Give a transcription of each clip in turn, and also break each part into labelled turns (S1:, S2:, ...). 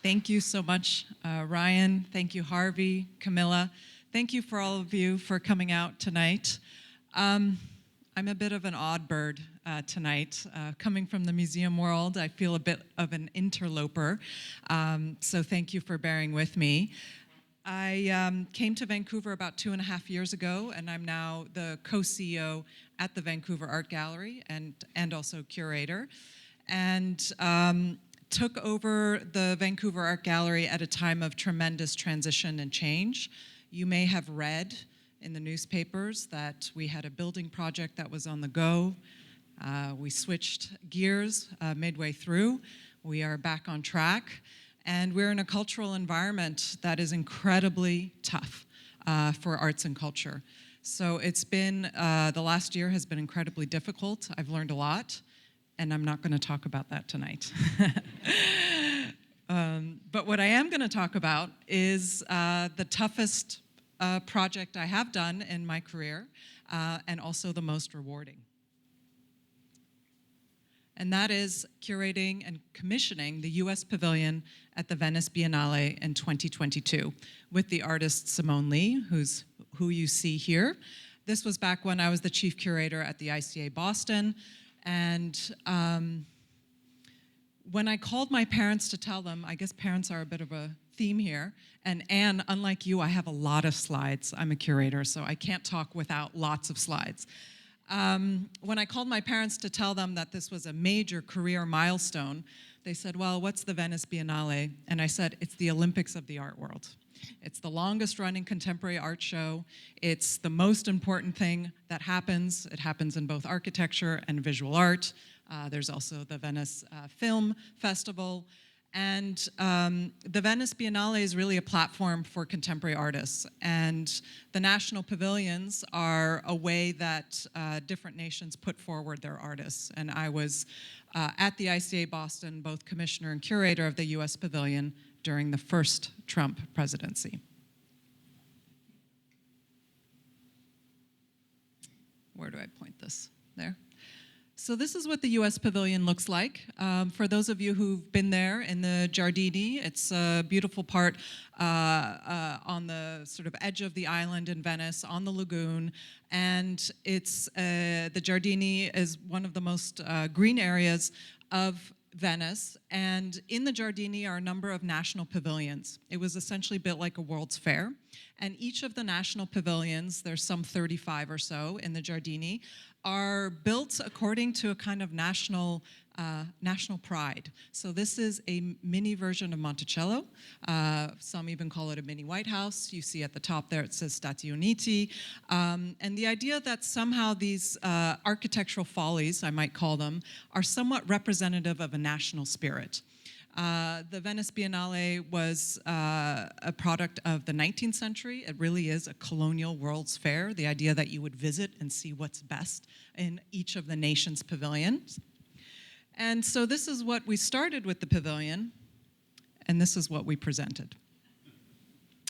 S1: Thank you so much, Ryan. Thank you, Harvey, Camilla. Thank you for all of you for coming out tonight. I'm a bit of an odd bird tonight. Coming from the museum world, I feel a bit of an interloper, so thank you for bearing with me. I came to Vancouver about 2.5 years ago, and I'm now the co-CEO at the Vancouver Art Gallery and also curator. And took over the Vancouver Art Gallery at a time of tremendous transition and change. You may have read in the newspapers that we had a building project that was on the go. We switched gears midway through. We are back on track. And we're in a cultural environment that is incredibly tough for arts and culture. So it's been, the last year has been incredibly difficult. I've learned a lot, and I'm not going to talk about that tonight. But what I am going to talk about is the toughest project I have done in my career, and also the most rewarding. And that is curating and commissioning the US Pavilion at the Venice Biennale in 2022 with the artist Simone Lee, who you see here. This was back when I was the chief curator at the ICA Boston. And when I called my parents to tell them, I guess parents are a bit of a theme here, and Anne, unlike you, I have a lot of slides. I'm a curator, so I can't talk without lots of slides. When I called my parents to tell them that this was a major career milestone, they said, well, what's the Venice Biennale? And I said, it's the Olympics of the art world. It's the longest running contemporary art show. It's the most important thing that happens. It happens in both architecture and visual art. There's also the Venice Film Festival. And the Venice Biennale is really a platform for contemporary artists. And the national pavilions are a way that different nations put forward their artists. And I was at the ICA Boston, both commissioner and curator of the US Pavilion during the first Trump presidency. Where do I point this? There. So this is what the US Pavilion looks like. For those of you who've been there in the Giardini, it's a beautiful part on the sort of edge of the island in Venice, on the lagoon. And it's the Giardini is one of the most green areas of Venice, and in the Giardini are a number of national pavilions. It was essentially built like a World's Fair, and each of the national pavilions, there's some 35 or so in the Giardini, are built according to a kind of national pride. So this is a mini version of Monticello. Some even call it a mini White House. You see at the top there it says Stati Uniti. And the idea that somehow these architectural follies, I might call them, are somewhat representative of a national spirit. The Venice Biennale was a product of the 19th century. It really is a colonial World's Fair, the idea that you would visit and see what's best in each of the nation's pavilions. And so this is what we started with the pavilion, and this is what we presented.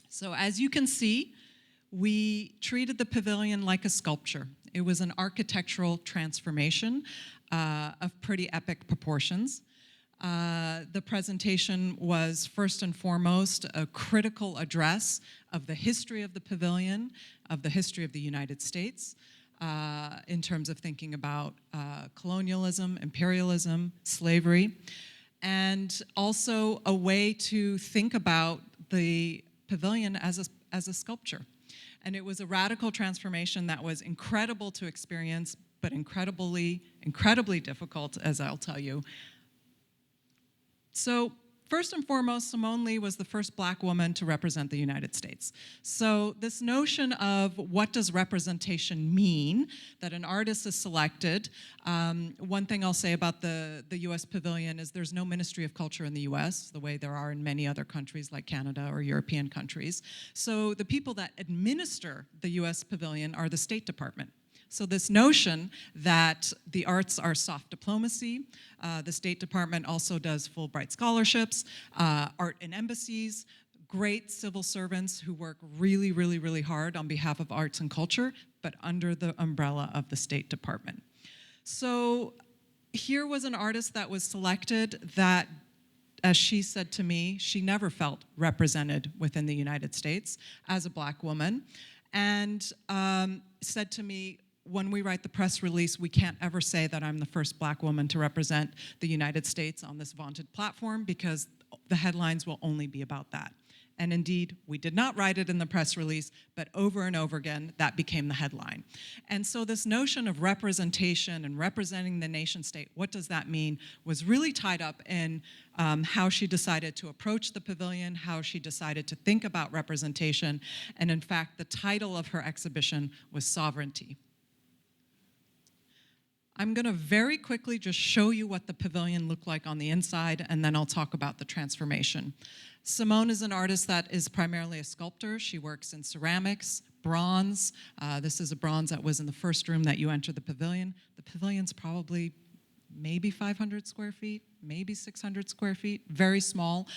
S1: So as you can see, we treated the pavilion like a sculpture. It was an architectural transformation of pretty epic proportions. The presentation was first and foremost a critical address of the history of the pavilion, of the history of the United States, in terms of thinking about colonialism, imperialism, slavery, and also a way to think about the pavilion as a sculpture. And it was a radical transformation that was incredible to experience, but incredibly difficult, as I'll tell you. So first and foremost, Simone Lee was the first Black woman to represent the United States. So this notion of what does representation mean, that an artist is selected, one thing I'll say about the US Pavilion is there's no Ministry of Culture in the US, the way there are in many other countries like Canada or European countries. So the people that administer the US Pavilion are the State Department. So this notion that the arts are soft diplomacy, the State Department also does Fulbright scholarships, art in embassies, great civil servants who work really hard on behalf of arts and culture, but under the umbrella of the State Department. So here was an artist that was selected that as she said to me, she never felt represented within the United States as a Black woman, and said to me, when we write the press release, we can't ever say that I'm the first Black woman to represent the United States on this vaunted platform, because the headlines will only be about that. And indeed, we did not write it in the press release, but over and over again, that became the headline. And so this notion of representation and representing the nation state, what does that mean, was really tied up in how she decided to approach the pavilion, how she decided to think about representation, and in fact, the title of her exhibition was Sovereignty. I'm going to very quickly just show you what the pavilion looked like on the inside, and then I'll talk about the transformation. Simone is an artist that is primarily a sculptor. She works in ceramics, bronze. This is a bronze that was in the first room that you enter the pavilion. The pavilion's probably maybe 500 square feet, maybe 600 square feet, very small.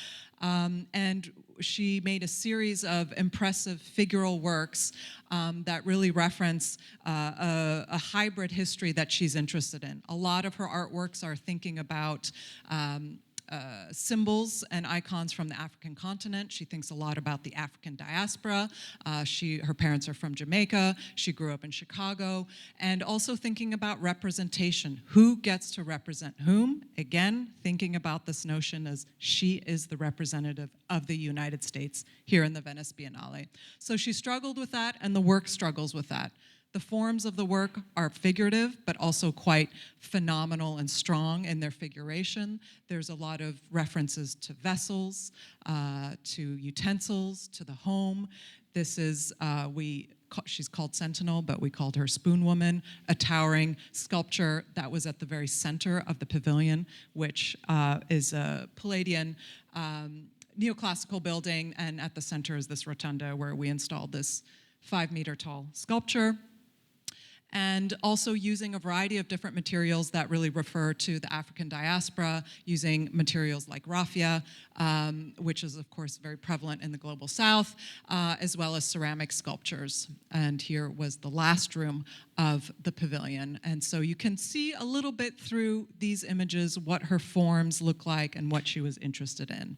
S1: And she made a series of impressive figural works that really reference a hybrid history that she's interested in. A lot of her artworks are thinking about symbols and icons from the African continent. She thinks a lot about the African diaspora. Her parents are from Jamaica. She grew up in Chicago. And also thinking about representation. Who gets to represent whom? Again, thinking about this notion as she is the representative of the United States here in the Venice Biennale. So she struggled with that, and the work struggles with that. The forms of the work are figurative, but also quite phenomenal and strong in their figuration. There's a lot of references to vessels, to utensils, to the home. This is, she's called Sentinel, but we called her Spoon Woman, a towering sculpture that was at the very center of the pavilion, which is a Palladian neoclassical building, and at the center is this rotunda where we installed this 5-meter tall sculpture. And also using a variety of different materials that really refer to the African diaspora, using materials like raffia, which is of course very prevalent in the global south, as well as ceramic sculptures. And here was the last room of the pavilion. And so you can see a little bit through these images what her forms look like and what she was interested in.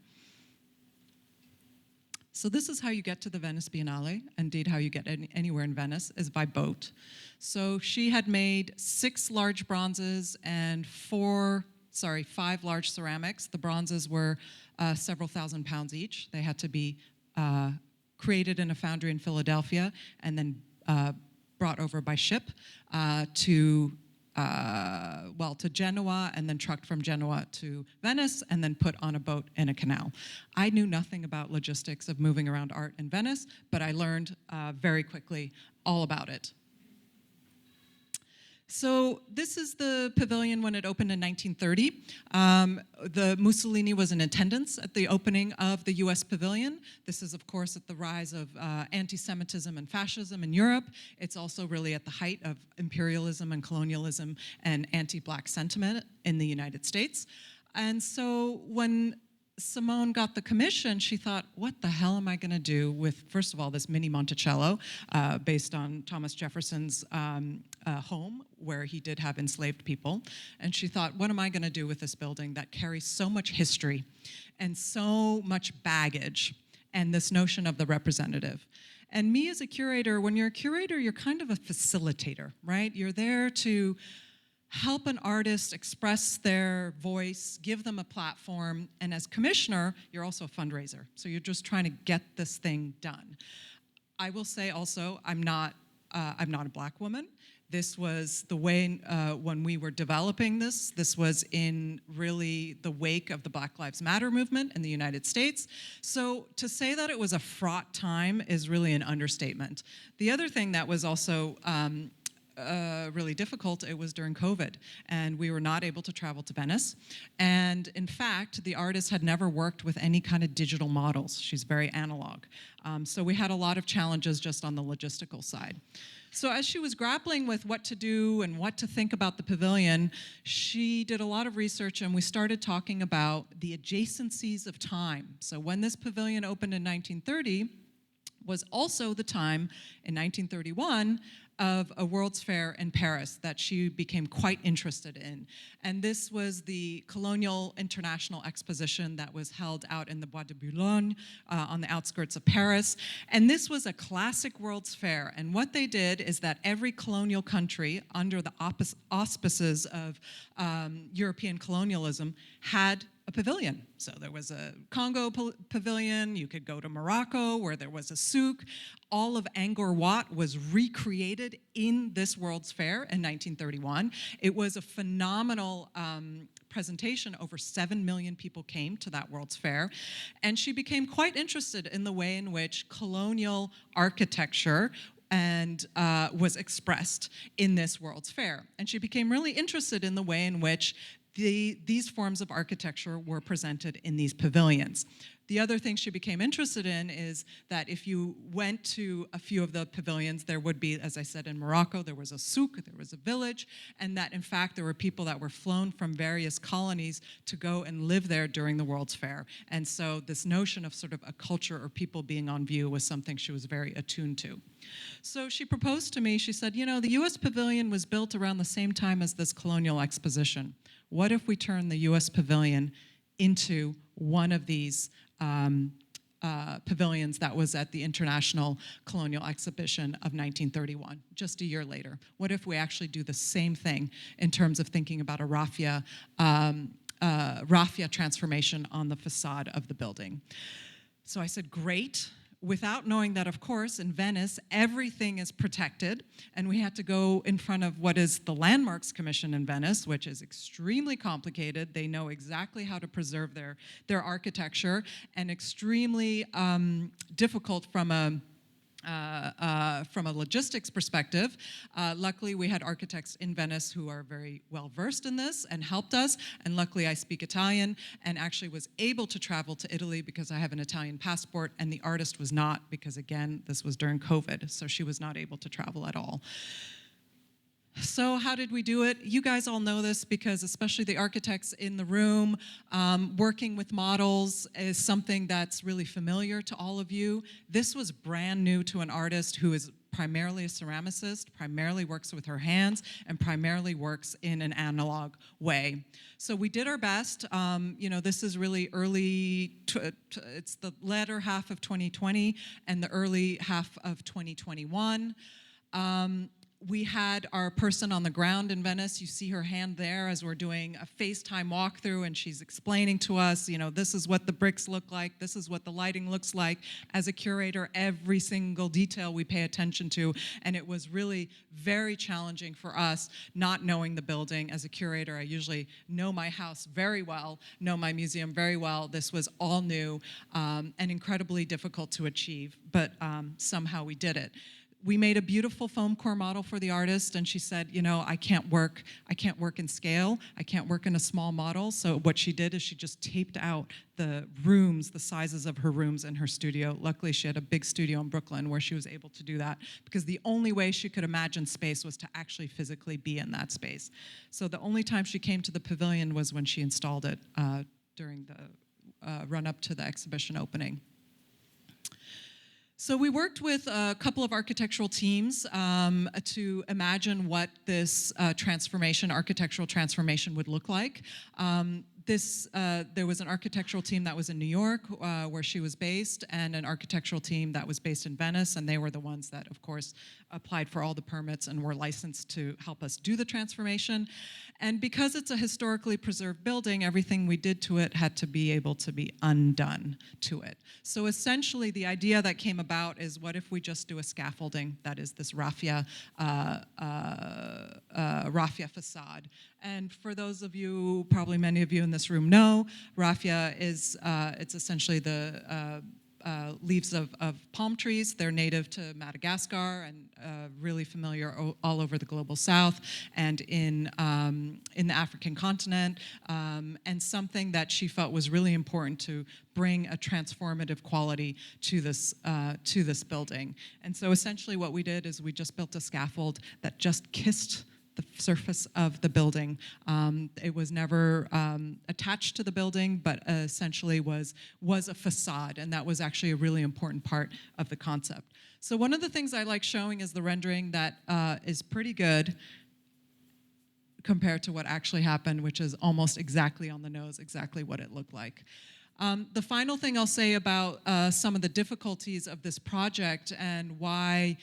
S1: So this is how you get to the Venice Biennale. Indeed, how you get anywhere in Venice is by boat. So she had made 6 large bronzes and 5 large ceramics. The bronzes were several thousand pounds each. They had to be created in a foundry in Philadelphia and then brought over by ship to Genoa, and then trucked from Genoa to Venice, and then put on a boat in a canal. I knew nothing about logistics of moving around art in Venice, but I learned very quickly all about it. So this is the pavilion when it opened in 1930. The Mussolini was in attendance at the opening of the US pavilion. This is, of course, at the rise of anti-Semitism and fascism in Europe. It's also really at the height of imperialism and colonialism and anti-Black sentiment in the United States. And so when Simone got the commission, she thought, what the hell am I going to do with, first of all, this mini Monticello based on Thomas Jefferson's home, where he did have enslaved people. And she thought, what am I going to do with this building that carries so much history and so much baggage and this notion of the representative? And me as a curator, when you're a curator, you're kind of a facilitator, right? You're there to help an artist express their voice, give them a platform, and as commissioner, you're also a fundraiser. So you're just trying to get this thing done. I will say also, I'm not a Black woman. This was the way when we were developing this. This was in really the wake of the Black Lives Matter movement in the United States. So to say that it was a fraught time is really an understatement. The other thing that was also really difficult, it was during COVID, and we were not able to travel to Venice. And in fact, the artist had never worked with any kind of digital models. She's very analog. So we had a lot of challenges just on the logistical side. So as she was grappling with what to do and what to think about the pavilion, she did a lot of research, and we started talking about the adjacencies of time. So when this pavilion opened in 1930, was also the time in 1931 of a World's Fair in Paris that she became quite interested in. And this was the Colonial International Exposition that was held out in the Bois de Boulogne on the outskirts of Paris. And this was a classic World's Fair. And what they did is that every colonial country, under the auspices of European colonialism, had a pavilion. So there was a Congo pavilion, you could go to Morocco where there was a souk. All of Angkor Wat was recreated in this World's Fair in 1931. It was a phenomenal presentation. Over 7 million people came to that World's Fair. And she became quite interested in the way in which colonial architecture was expressed in this World's Fair. And she became really interested in the way in which these forms of architecture were presented in these pavilions. The other thing she became interested in is that if you went to a few of the pavilions, there would be, as I said, in Morocco, there was a souk, there was a village, and that in fact there were people that were flown from various colonies to go and live there during the World's Fair. And so this notion of sort of a culture or people being on view was something she was very attuned to. So she proposed to me, she said, you know, the US Pavilion was built around the same time as this colonial exposition. What if we turn the US Pavilion into one of these pavilions that was at the International Colonial Exhibition of 1931, just a year later? What if we actually do the same thing in terms of thinking about a raffia transformation on the facade of the building? So I said, great. Without knowing that, of course, in Venice, everything is protected, and we had to go in front of what is the Landmarks Commission in Venice, which is extremely complicated. They know exactly how to preserve their architecture, and extremely difficult from a logistics perspective. Luckily, we had architects in Venice who are very well versed in this and helped us. And luckily, I speak Italian and actually was able to travel to Italy because I have an Italian passport, and the artist was not, because again, this was during COVID, so she was not able to travel at all. So how did we do it? You guys all know this because especially the architects in the room, working with models is something that's really familiar to all of you. This was brand new to an artist who is primarily a ceramicist, primarily works with her hands, and primarily works in an analog way. So we did our best. You know, this is really early, it's the latter half of 2020 and the early half of 2021. We had our person on the ground in Venice. You see her hand there as we're doing a FaceTime walkthrough, and she's explaining to us, you know, this is what the bricks look like, this is what the lighting looks like. As a curator, every single detail we pay attention to, and it was really very challenging for us not knowing the building. As a curator, I usually know my house very well, know my museum very well. This was all new and incredibly difficult to achieve, but somehow we did it. We made a beautiful foam core model for the artist, and she said, you know, I can't work in scale, I can't work in a small model. So what she did is she just taped out the rooms, the sizes of her rooms in her studio. Luckily, she had a big studio in Brooklyn where she was able to do that, because the only way she could imagine space was to actually physically be in that space. So the only time she came to the pavilion was when she installed it during the run-up to the exhibition opening. So we worked with a couple of architectural teams to imagine what this architectural transformation would look like. There was an architectural team that was in New York, where she was based, and an architectural team that was based in Venice, and they were the ones that, of course, applied for all the permits and were licensed to help us do the transformation. And because it's a historically preserved building, everything we did to it had to be able to be undone to it. So essentially, the idea that came about is, what if we just do a scaffolding that is this raffia facade? And for those of you, probably many of you in this room know, raffia is it's essentially the leaves of palm trees. They're native to Madagascar and really familiar all over the global south and in the African continent, and something that she felt was really important to bring a transformative quality to this building. And so essentially what we did is we just built a scaffold that just kissed the surface of the building. It was never attached to the building, but essentially was a facade, and that was actually a really important part of the concept. So one of the things I like showing is the rendering that is pretty good compared to what actually happened, which is almost exactly on the nose, exactly what it looked like. The final thing I'll say about some of the difficulties of this project and why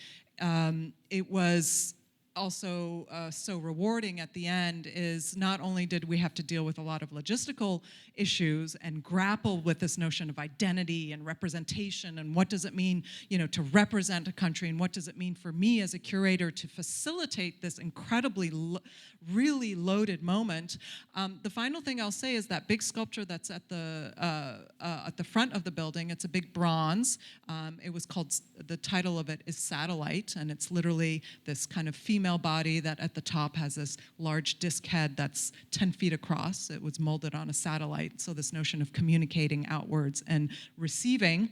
S1: it was also so rewarding at the end is not only did we have to deal with a lot of logistical issues and grapple with this notion of identity and representation and what does it mean, to represent a country, and what does it mean for me as a curator to facilitate this incredibly really loaded moment. The final thing I'll say is that big sculpture that's at the front of the building. It's a big bronze. It was called, the title of it is Satellite, and it's literally this kind of female body that at the top has this large disc head that's 10 feet across. It was molded on a satellite, so this notion of communicating outwards and receiving.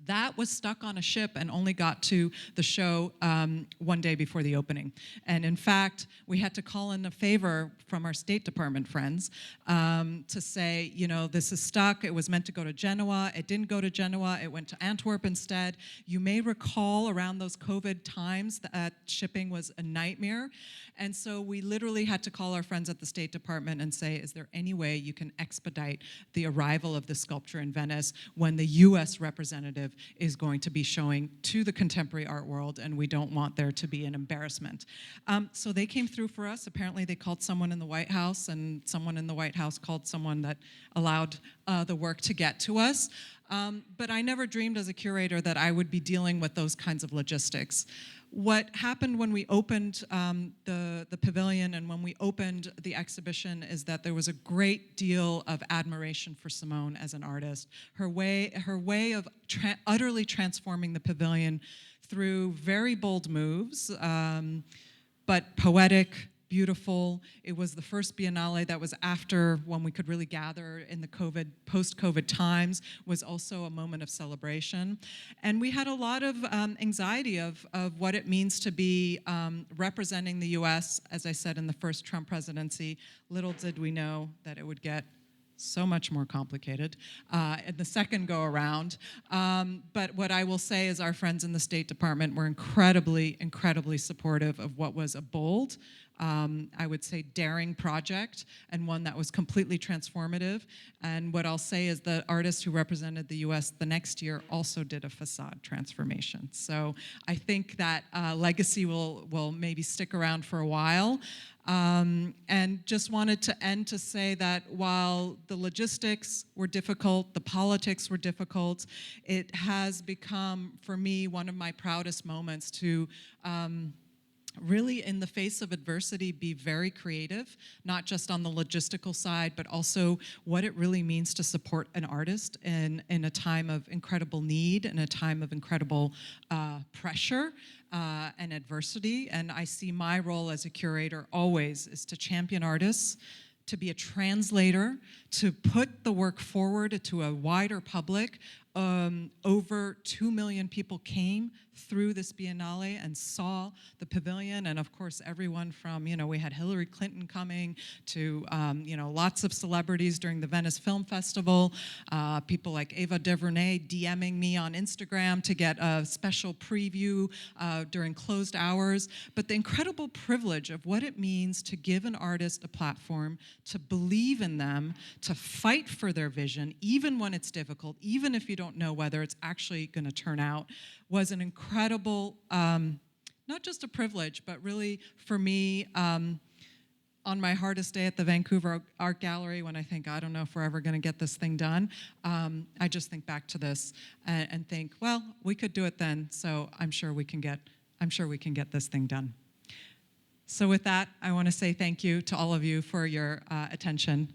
S1: That was stuck on a ship and only got to the show one day before the opening. And in fact, we had to call in a favor from our State Department friends to say, this is stuck. It was meant to go to Genoa. It didn't go to Genoa. It went to Antwerp instead. You may recall around those COVID times that shipping was a nightmare. And so we literally had to call our friends at the State Department and say, is there any way you can expedite the arrival of the sculpture in Venice when the US representative is going to be showing to the contemporary art world, and we don't want there to be an embarrassment. So they came through for us. Apparently they called someone in the White House, and someone in the White House called someone that allowed the work to get to us. But I never dreamed as a curator that I would be dealing with those kinds of logistics. What happened when we opened the pavilion and when we opened the exhibition is that there was a great deal of admiration for Simone as an artist. Her way of utterly transforming the pavilion through very bold moves, but poetic, beautiful. It was the first Biennale that was after when we could really gather in the post-COVID times, was also a moment of celebration. And we had a lot of anxiety of what it means to be representing the US, as I said, in the first Trump presidency. Little did we know that it would get so much more complicated in the second go around. But what I will say is our friends in the State Department were incredibly, incredibly supportive of what was a bold, I would say daring project, and one that was completely transformative. And what I'll say is the artist who represented the US the next year also did a facade transformation. So I think that legacy will maybe stick around for a while. And just wanted to end to say that while the logistics were difficult, the politics were difficult, it has become, for me, one of my proudest moments to really, in the face of adversity, be very creative, not just on the logistical side, but also what it really means to support an artist in a time of incredible need, in a time of incredible pressure and adversity. And I see my role as a curator always is to champion artists, to be a translator, to put the work forward to a wider public. Over 2 million people came through this Biennale and saw the pavilion, and of course everyone from, we had Hillary Clinton coming to, lots of celebrities during the Venice Film Festival, people like Ava DuVernay DMing me on Instagram to get a special preview during closed hours. But the incredible privilege of what it means to give an artist a platform, to believe in them, to fight for their vision, even when it's difficult, even if you don't know whether it's actually going to turn out, was an incredible, not just a privilege, but really for me, on my hardest day at the Vancouver Art Gallery, when I think, I don't know if we're ever going to get this thing done, I just think back to this and think, well, we could do it then, so I'm sure we can get this thing done. So with that, I want to say thank you to all of you for your attention.